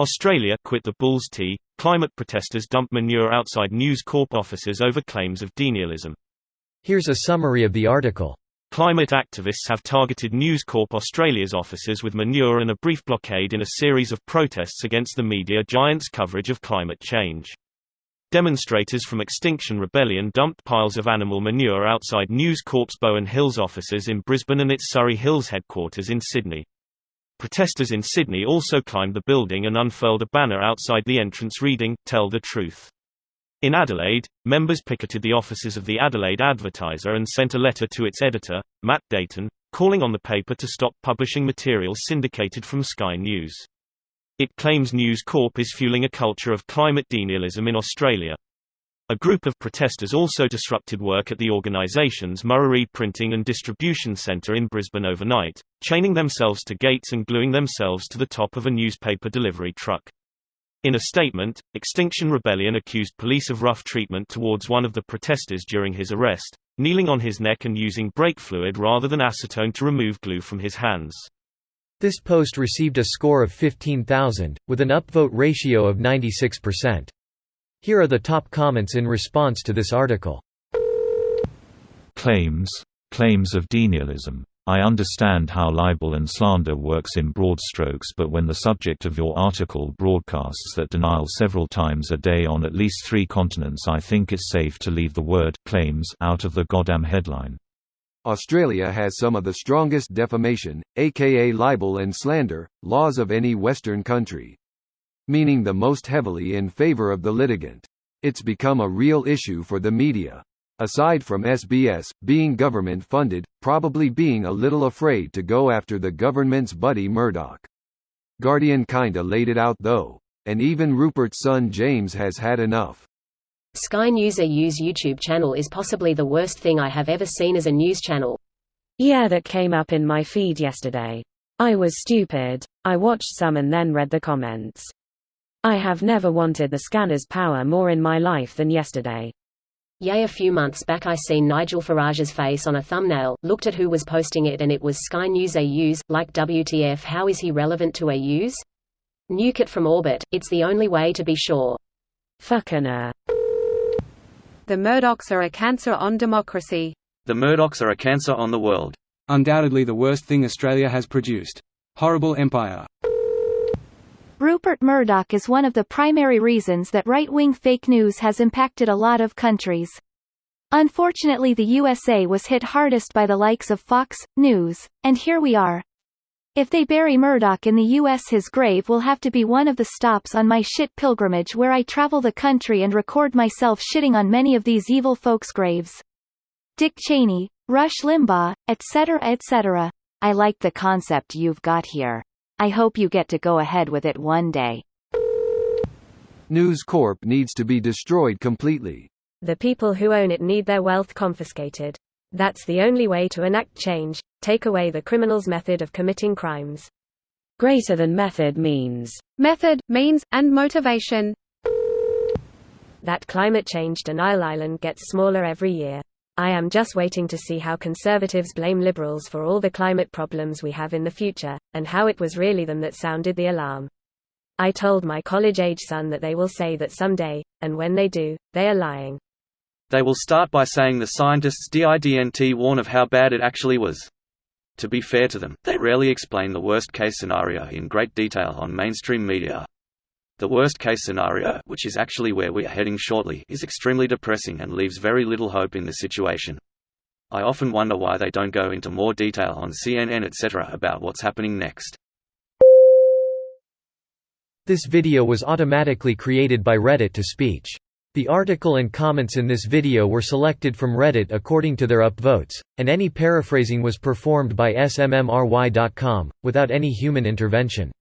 Australia quit the Bulls tea. Climate protesters dump manure outside News Corp offices over claims of denialism. Here's a summary of the article. Climate activists have targeted News Corp Australia's offices with manure and a brief blockade in a series of protests against the media giant's coverage of climate change. Demonstrators from Extinction Rebellion dumped piles of animal manure outside News Corp's Bowen Hills offices in Brisbane and its Surrey Hills headquarters in Sydney. Protesters in Sydney also climbed the building and unfurled a banner outside the entrance reading, "Tell the Truth." In Adelaide, members picketed the offices of the Adelaide Advertiser and sent a letter to its editor, Matt Dayton, calling on the paper to stop publishing material syndicated from Sky News. It claims News Corp is fueling a culture of climate denialism in Australia. A group of protesters also disrupted work at the organisation's Murray Printing and Distribution Centre in Brisbane overnight, chaining themselves to gates and gluing themselves to the top of a newspaper delivery truck. In a statement, Extinction Rebellion accused police of rough treatment towards one of the protesters during his arrest, kneeling on his neck and using brake fluid rather than acetone to remove glue from his hands. This post received a score of 15,000, with an upvote ratio of 96%. Here are the top comments in response to this article. Claims of denialism. I understand how libel and slander works in broad strokes, but when the subject of your article broadcasts that denial several times a day on at least 3 continents, I think it's safe to leave the word claims out of the goddamn headline. Australia has some of the strongest defamation, aka libel and slander, laws of any Western country. Meaning the most heavily in favour of the litigant. It's become a real issue for the media. Aside from SBS, being government-funded, probably being a little afraid to go after the government's buddy Murdoch. Guardian kinda laid it out though. And even Rupert's son James has had enough. Sky News AU's YouTube channel is possibly the worst thing I have ever seen as a news channel. Yeah, that came up in my feed yesterday. I was stupid. I watched some and then read the comments. I have never wanted the scanner's power more in my life than yesterday. Yay, a few months back I seen Nigel Farage's face on a thumbnail, looked at who was posting it and it was Sky News AU's, like WTF, how is he relevant to AU's? Nuke it from orbit, it's the only way to be sure. Fucking The Murdochs are a cancer on democracy. The Murdochs are a cancer on the world. Undoubtedly the worst thing Australia has produced. Horrible empire. Rupert Murdoch is one of the primary reasons that right-wing fake news has impacted a lot of countries. Unfortunately, the USA was hit hardest by the likes of Fox News, and here we are. If they bury Murdoch in the US, his grave will have to be one of the stops on my shit pilgrimage where I travel the country and record myself shitting on many of these evil folks' graves. Dick Cheney, Rush Limbaugh, etc. etc. I like the concept you've got here. I hope you get to go ahead with it one day. News Corp needs to be destroyed completely. The people who own it need their wealth confiscated. That's the only way to enact change, take away the criminal's method of committing crimes. Greater than method means. Method, means, and motivation. That climate change denial island gets smaller every year. I am just waiting to see how conservatives blame liberals for all the climate problems we have in the future, and how it was really them that sounded the alarm. I told my college-age son that they will say that someday, and when they do, they are lying. They will start by saying the scientists didn't warn of how bad it actually was. To be fair to them, they rarely explain the worst-case scenario in great detail on mainstream media. The worst-case scenario, which is actually where we are heading shortly, is extremely depressing and leaves very little hope in the situation. I often wonder why they don't go into more detail on CNN etc. about what's happening next. This video was automatically created by Reddit to speech. The article and comments in this video were selected from Reddit according to their upvotes, and any paraphrasing was performed by smmry.com, without any human intervention.